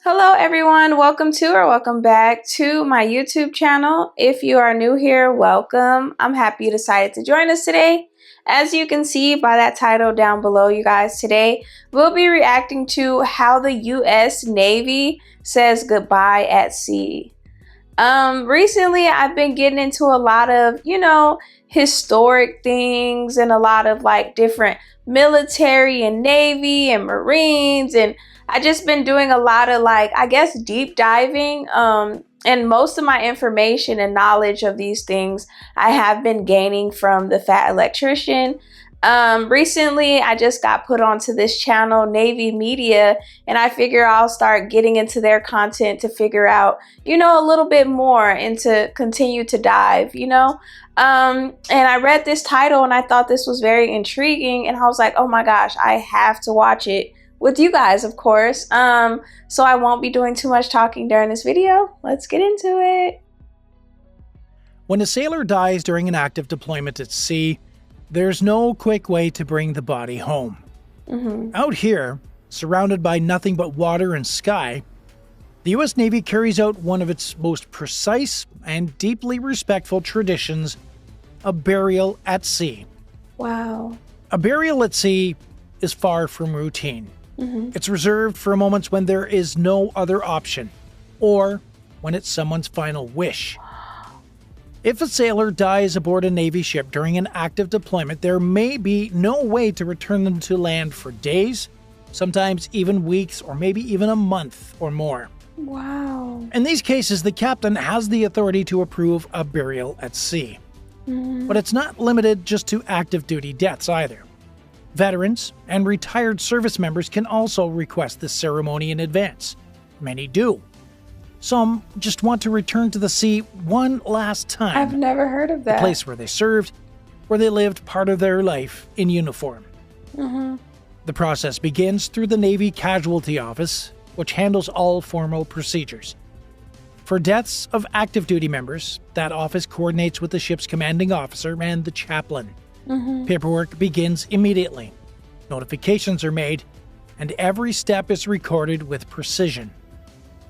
Hello everyone, welcome to or welcome back to my YouTube channel. If you are new here, welcome. I'm happy you decided to join us today. As you can see by that title down below, you guys, today we'll be reacting to how the US Navy says goodbye at sea. Recently I've been getting into a lot of, historic things and a lot of like different military and Navy and Marines, and I just been doing a lot of deep diving, and most of my information and knowledge of these things I have been gaining from the Fat Electrician. Recently I just got put onto this channel, Navy Media, and I figure I'll start getting into their content to figure out, a little bit more and to continue to dive, and I read this title and I thought this was very intriguing, and I was like, oh my gosh, I have to watch it with you guys, of course. So I won't be doing too much talking during this video. Let's get into it. When a sailor dies during an active deployment at sea, there's no quick way to bring the body home. Out here, surrounded by nothing but water and sky, the U.S. Navy carries out one of its most precise and deeply respectful traditions, a burial at sea. Wow. A burial at sea is far from routine. It's reserved for moments when there is no other option, or when it's someone's final wish. If a sailor dies aboard a Navy ship during an active deployment, there may be no way to return them to land for days, sometimes even weeks, or maybe even a month or more. Wow. In these cases, the captain has the authority to approve a burial at sea. But it's not limited just to active duty deaths either. Veterans and retired service members can also request this ceremony in advance. Many do. Some just want to return to the sea one last time. I've never heard of that. The place where they served, where they lived part of their life in uniform. The process begins through the Navy Casualty Office, which handles all formal procedures. For deaths of active duty members, that office coordinates with the ship's commanding officer and the chaplain. Paperwork begins immediately. Notifications are made, and every step is recorded with precision.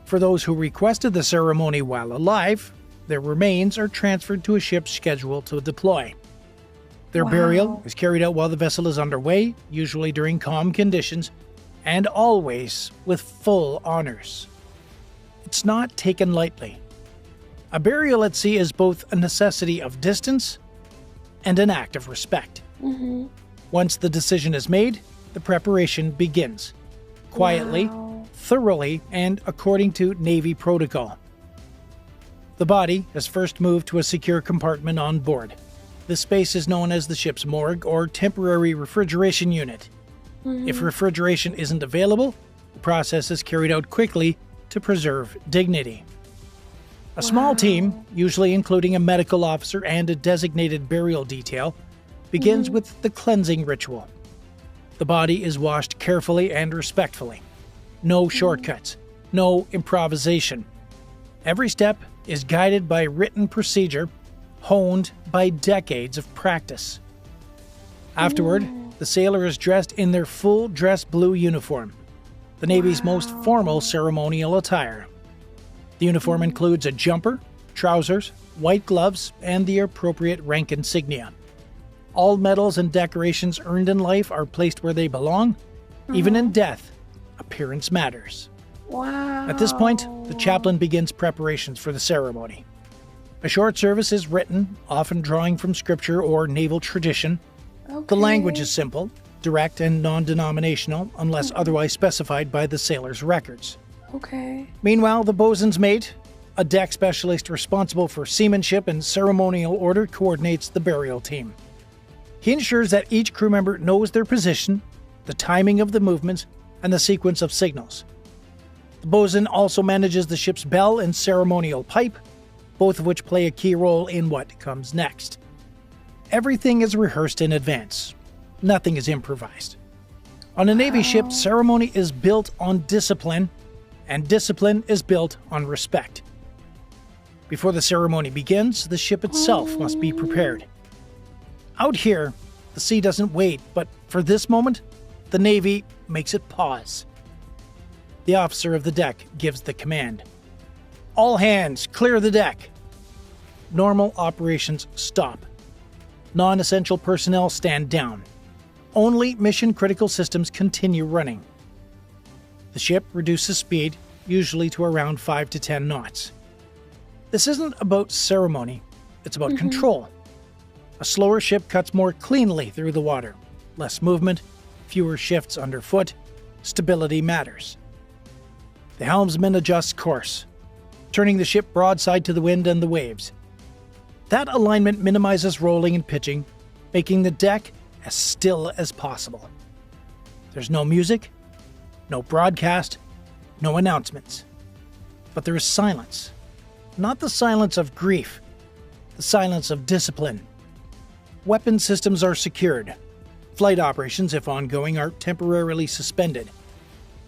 For those who requested the ceremony while alive, their remains are transferred to a ship scheduled to deploy. Their burial is carried out while the vessel is underway, usually during calm conditions, and always with full honors. It's not taken lightly. A burial at sea is both a necessity of distance and an act of respect. Once the decision is made, the preparation begins. Quietly, thoroughly, and according to Navy protocol. The body is first moved to a secure compartment on board. This space is known as the ship's morgue or temporary refrigeration unit. If refrigeration isn't available, the process is carried out quickly to preserve dignity. A small team, usually including a medical officer and a designated burial detail, begins with the cleansing ritual. The body is washed carefully and respectfully. No shortcuts, no improvisation. Every step is guided by written procedure, honed by decades of practice. Afterward, the sailor is dressed in their full dress blue uniform, the Navy's most formal ceremonial attire. The uniform includes a jumper, trousers, white gloves, and the appropriate rank insignia. All medals and decorations earned in life are placed where they belong. Even in death, appearance matters. Wow. At this point, the chaplain begins preparations for the ceremony. A short service is written, often drawing from scripture or naval tradition. The language is simple, direct, and non-denominational, unless otherwise specified by the sailor's records. Meanwhile, the bosun's mate, a deck specialist responsible for seamanship and ceremonial order, coordinates the burial team. He ensures that each crew member knows their position, the timing of the movements, and the sequence of signals. The bosun also manages the ship's bell and ceremonial pipe, both of which play a key role in what comes next. Everything is rehearsed in advance. Nothing is improvised. On a Navy ship, ceremony is built on discipline, and discipline is built on respect. Before the ceremony begins, the ship itself must be prepared. Out here, the sea doesn't wait, but for this moment, the Navy makes it pause. The officer of the deck gives the command. All hands, clear the deck. Normal operations stop. Non-essential personnel stand down. Only mission-critical systems continue running. The ship reduces speed, usually to around 5 to 10 knots. This isn't about ceremony, it's about control. A slower ship cuts more cleanly through the water. Less movement, fewer shifts underfoot, stability matters. The helmsman adjusts course, turning the ship broadside to the wind and the waves. That alignment minimizes rolling and pitching, making the deck as still as possible. There's no music, no broadcast, no announcements. But there is silence. Not the silence of grief, the silence of discipline. Weapon systems are secured. Flight operations, if ongoing, are temporarily suspended.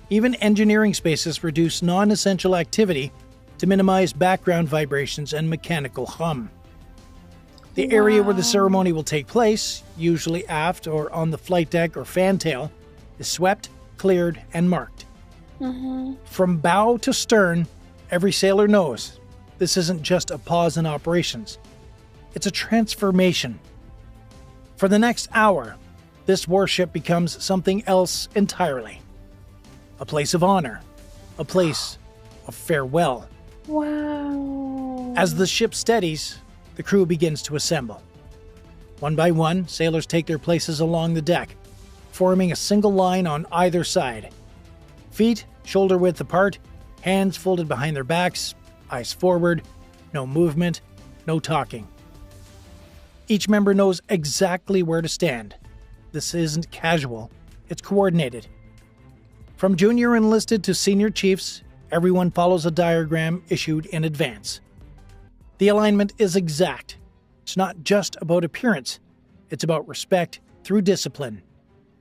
Even engineering spaces reduce non-essential activity to minimize background vibrations and mechanical hum. The area where the ceremony will take place, usually aft or on the flight deck or fantail, is swept, cleared, and marked. From bow to stern, every sailor knows this isn't just a pause in operations. It's a transformation. For the next hour, this warship becomes something else entirely. A place of honor. A place of farewell. Wow. As the ship steadies, the crew begins to assemble. One by one, sailors take their places along the deck, forming a single line on either side. Feet shoulder-width apart, hands folded behind their backs, eyes forward, no movement, no talking. Each member knows exactly where to stand. This isn't casual, it's coordinated. From junior enlisted to senior chiefs, everyone follows a diagram issued in advance. The alignment is exact. It's not just about appearance, it's about respect through discipline.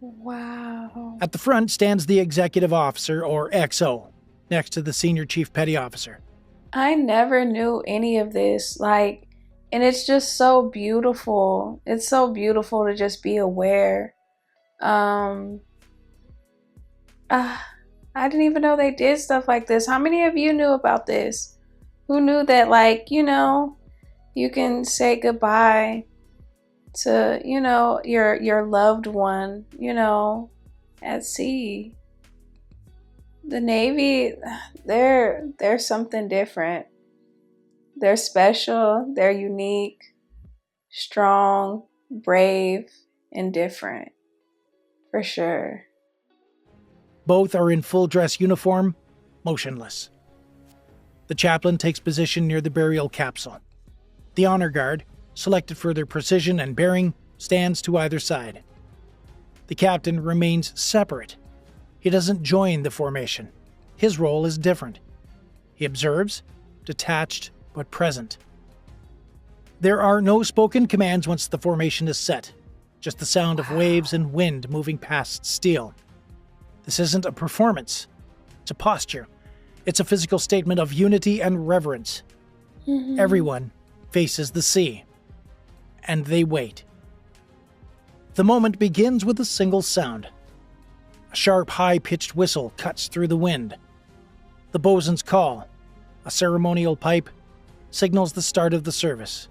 Wow. At the front stands the executive officer, or XO, next to the senior chief petty officer. I never knew any of this, and it's just so beautiful. It's so beautiful to just be aware. I didn't even know they did stuff like this. How many of you knew about this? Who knew that, you can say goodbye to, your loved one, at sea. The Navy, they're something different. They're special, they're unique, strong, brave, and different. For sure. Both are in full dress uniform, motionless. The chaplain takes position near the burial capsule. The honor guard, selected for their precision and bearing, stands to either side. The captain remains separate. He doesn't join the formation. His role is different. He observes, detached but present. There are no spoken commands once the formation is set, just the sound of waves and wind moving past steel. This isn't a performance. It's a posture. It's a physical statement of unity and reverence. Everyone faces the sea. And they wait. The moment begins with a single sound. A sharp, high-pitched whistle cuts through the wind. The bosun's call, a ceremonial pipe, signals the start of the service.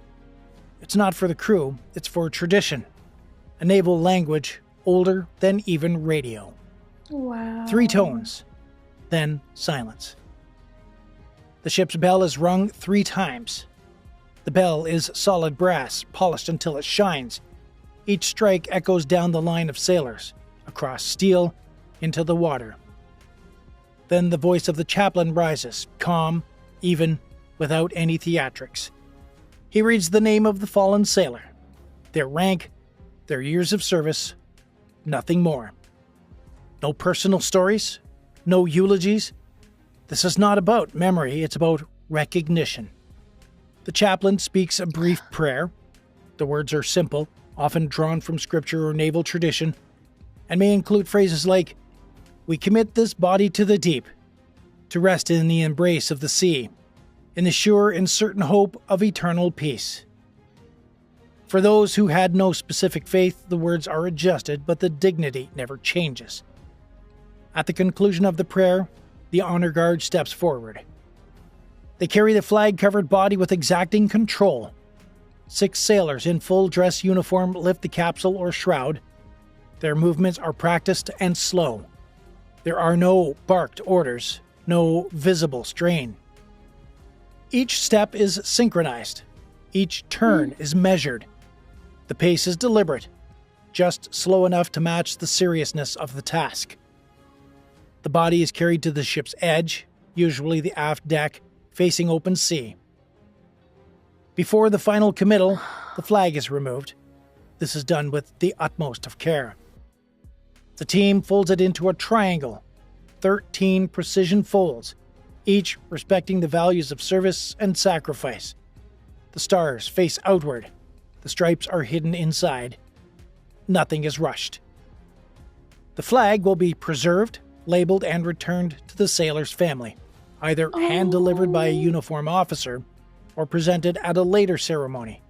It's not for the crew, it's for tradition. A naval language older than even radio. Wow. 3 tones, then silence. The ship's bell is rung 3 times. The bell is solid brass, polished until it shines. Each strike echoes down the line of sailors, across steel, into the water. Then the voice of the chaplain rises, calm, even, without any theatrics. He reads the name of the fallen sailor, their rank, their years of service, nothing more. No personal stories, no eulogies. This is not about memory, it's about recognition. The chaplain speaks a brief prayer. The words are simple, often drawn from scripture or naval tradition, and may include phrases like, "We commit this body to the deep, to rest in the embrace of the sea, in the sure and certain hope of eternal peace." For those who had no specific faith, the words are adjusted, but the dignity never changes. At the conclusion of the prayer, The honor guard steps forward. They carry the flag-covered body with exacting control. 6 sailors in full dress uniform lift the capsule or shroud. Their movements are practiced and slow. There are no barked orders, no visible strain. Each step is synchronized. Each turn is measured. The pace is deliberate, just slow enough to match the seriousness of the task. The body is carried to the ship's edge, usually the aft deck, facing open sea. Before the final committal, the flag is removed. This is done with the utmost of care. The team folds it into a triangle, 13 precision folds, each respecting the values of service and sacrifice. The stars face outward. The stripes are hidden inside. Nothing is rushed. The flag will be preserved, labeled, and returned to the sailor's family, either hand-delivered by a uniform officer or presented at a later ceremony.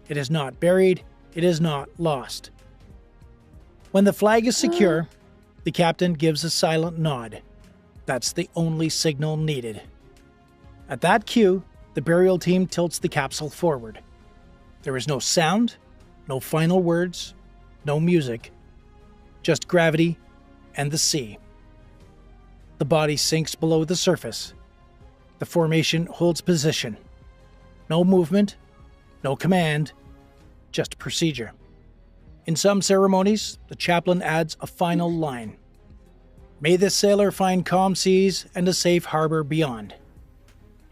It is not buried. It is not lost. When the flag is secure, the captain gives a silent nod. That's the only signal needed. At that cue, the burial team tilts the capsule forward. There is no sound, no final words, no music, just gravity and the sea. The body sinks below the surface. The formation holds position. No movement, no command, just procedure. In some ceremonies, the chaplain adds a final line. May this sailor find calm seas and a safe harbor beyond.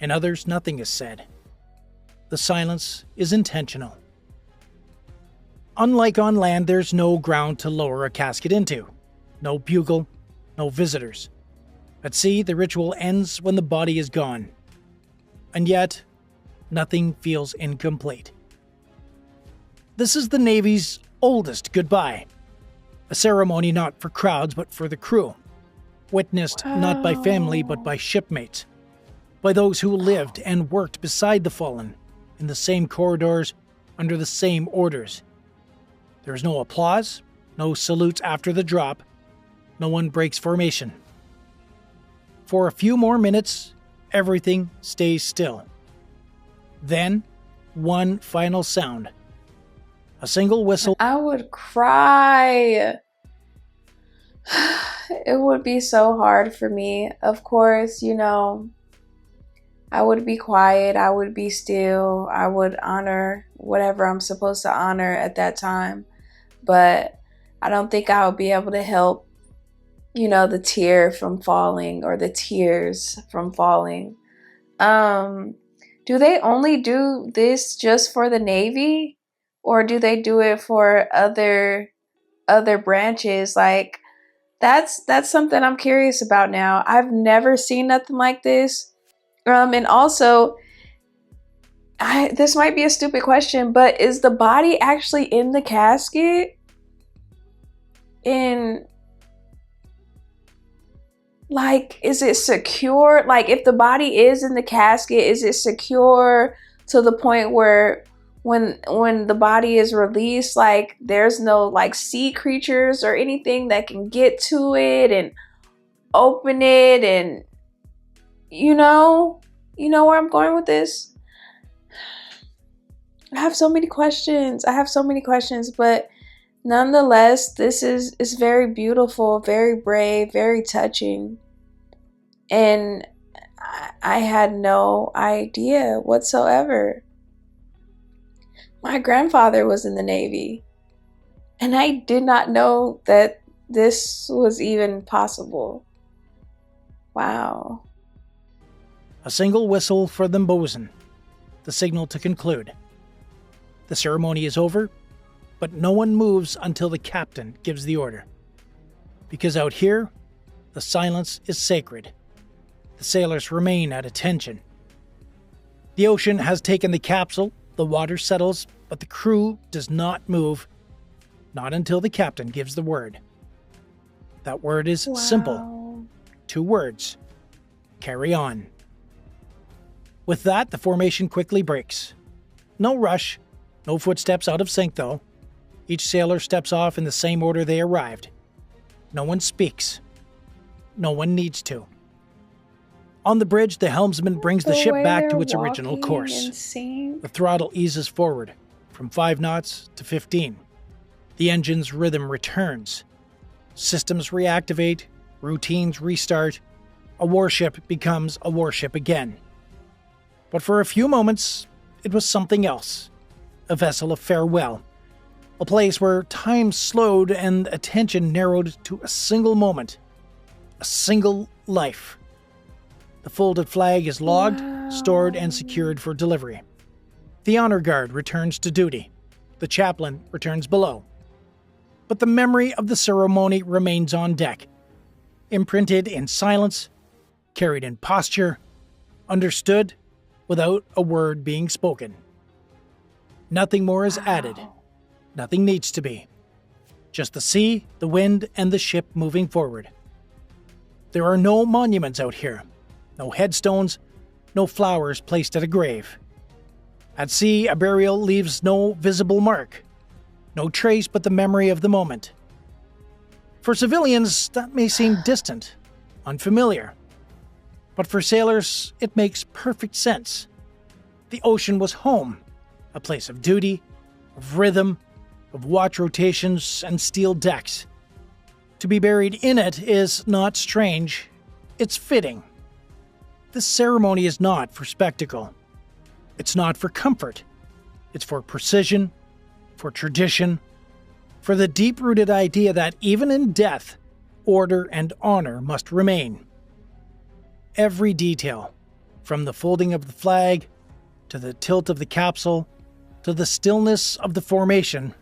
In others, nothing is said. The silence is intentional. Unlike on land, there's no ground to lower a casket into. No bugle, no visitors. At sea, the ritual ends when the body is gone. And yet, nothing feels incomplete. This is the Navy's oldest goodbye. A ceremony not for crowds, but for the crew. Witnessed not by family, but by shipmates. By those who lived and worked beside the fallen, in the same corridors, under the same orders. There is no applause, no salutes after the drop. No one breaks formation. For a few more minutes, everything stays still. Then, one final sound. A single whistle. I would cry. It would be so hard for me. Of course, I would be quiet. I would be still. I would honor whatever I'm supposed to honor at that time. But I don't think I would be able to help, the tear from falling or the tears from falling. Do they only do this just for the Navy? Or do they do it for other branches? Like, that's something I'm curious about now. I've never seen nothing like this. And also, this might be a stupid question, but is the body actually in the casket? Is it secure? Like, if the body is in the casket, is it secure to the point where when the body is released, like, there's no sea creatures or anything that can get to it and open it, and you know where I'm going with this? I have so many questions, but nonetheless, this is very beautiful, very brave, very touching. And I had no idea whatsoever. My grandfather was in the Navy, and I did not know that this was even possible. Wow. A single whistle for the bosun, the signal to conclude. The ceremony is over, but no one moves until the captain gives the order. Because out here, the silence is sacred. The sailors remain at attention. The ocean has taken the capsule, the water settles, but the crew does not move, not until the captain gives the word. That word is simple. 2 words. Carry on. With that, the formation quickly breaks. No rush, no footsteps out of sync though. Each sailor steps off in the same order they arrived. No one speaks. No one needs to. On the bridge, the helmsman brings the ship way back to they're its original walking course. and sing. The throttle eases forward from 5 knots to 15. The engine's rhythm returns. Systems reactivate, routines restart. A warship becomes a warship again. But for a few moments, it was something else. A vessel of farewell. A place where time slowed and attention narrowed to a single moment. A single life. The folded flag is logged, stored, and secured for delivery. The honor guard returns to duty. The chaplain returns below. But the memory of the ceremony remains on deck. Imprinted in silence, carried in posture, understood without a word being spoken. Nothing more is added. Nothing needs to be. Just the sea, the wind, and the ship moving forward. There are no monuments out here. No headstones, no flowers placed at a grave. At sea, a burial leaves no visible mark. No trace but the memory of the moment. For civilians, that may seem distant, unfamiliar. But for sailors, it makes perfect sense. The ocean was home, a place of duty, of rhythm, of watch rotations and steel decks. To be buried in it is not strange, it's fitting. This ceremony is not for spectacle. It's not for comfort. It's for precision, for tradition, for the deep-rooted idea that even in death, order and honor must remain. Every detail, from the folding of the flag, to the tilt of the capsule, to the stillness of the formation,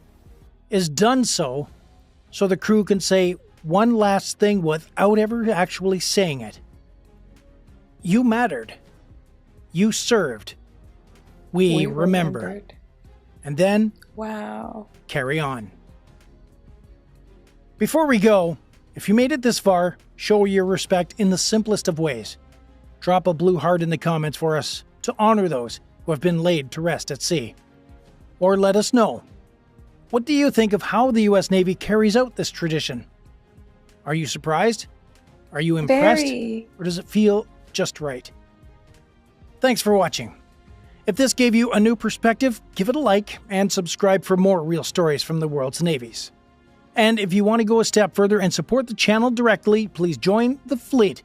is done so the crew can say one last thing without ever actually saying it. You mattered. You served. We remembered. And then, wow. Carry on. Before we go, if you made it this far, show your respect in the simplest of ways. Drop a blue heart in the comments for us to honor those who have been laid to rest at sea. Or let us know. What do you think of how the U.S. Navy carries out this tradition? Are you surprised? Are you impressed? Very. Or does it feel just right? Thanks for watching. If this gave you a new perspective, give it a like and subscribe for more real stories from the world's navies. And if you want to go a step further and support the channel directly, please join the fleet.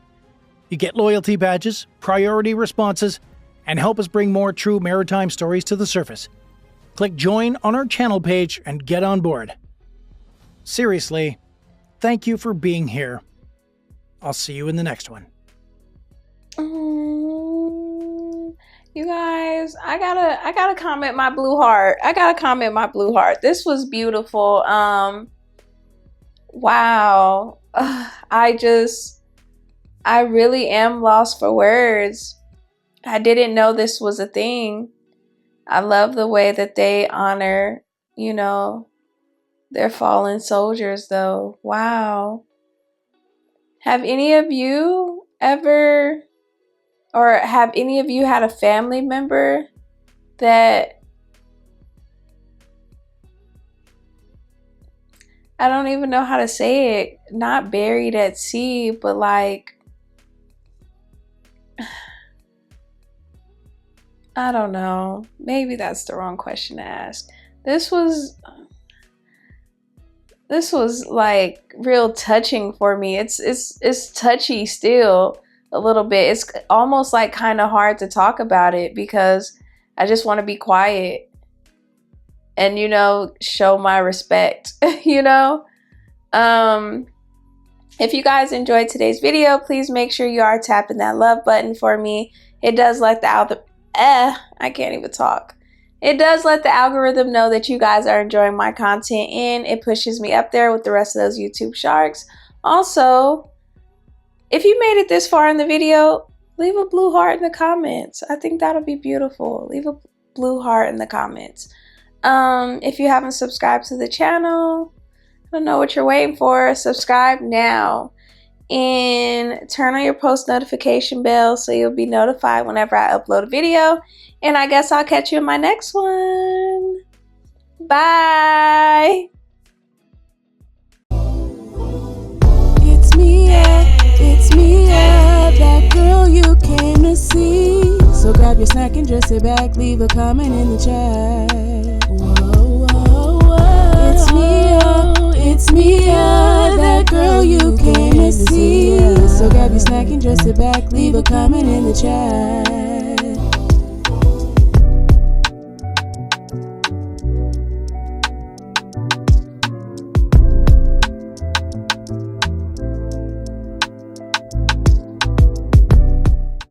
You get loyalty badges, priority responses, and help us bring more true maritime stories to the surface. Click join on our channel page and get on board. Seriously, thank you for being here. I'll see you in the next one. You guys, I gotta comment my blue heart. This was beautiful. Wow. I really am lost for words. I didn't know this was a thing. I love the way that they honor, their fallen soldiers though. Wow. Have any of you ever, or have any of you had a family member that, I don't even know how to say it, not buried at sea, but like, I don't know. Maybe that's the wrong question to ask. This was like real touching for me. It's touchy still a little bit. It's almost like kind of hard to talk about it because I just want to be quiet and, show my respect, If you guys enjoyed today's video, please make sure you are tapping that love button for me. It does let I can't even talk. It does let the algorithm know that you guys are enjoying my content and it pushes me up there with the rest of those YouTube sharks. Also, if you made it this far in the video, leave a blue heart in the comments. I think that'll be beautiful. Leave a blue heart in the comments. If you haven't subscribed to the channel, I don't know what you're waiting for. Subscribe now and turn on your post notification bell so you'll be notified whenever I upload a video. And I guess I'll catch you in my next one. Bye. It's Miaaaa, black girl you came to see. So grab your snack and just sit back, leave a comment in the chat. Whoa, whoa, whoa. It's Miaaaa, that girl you came to see. So grab your snack and just sit back, leave a comment in the chat.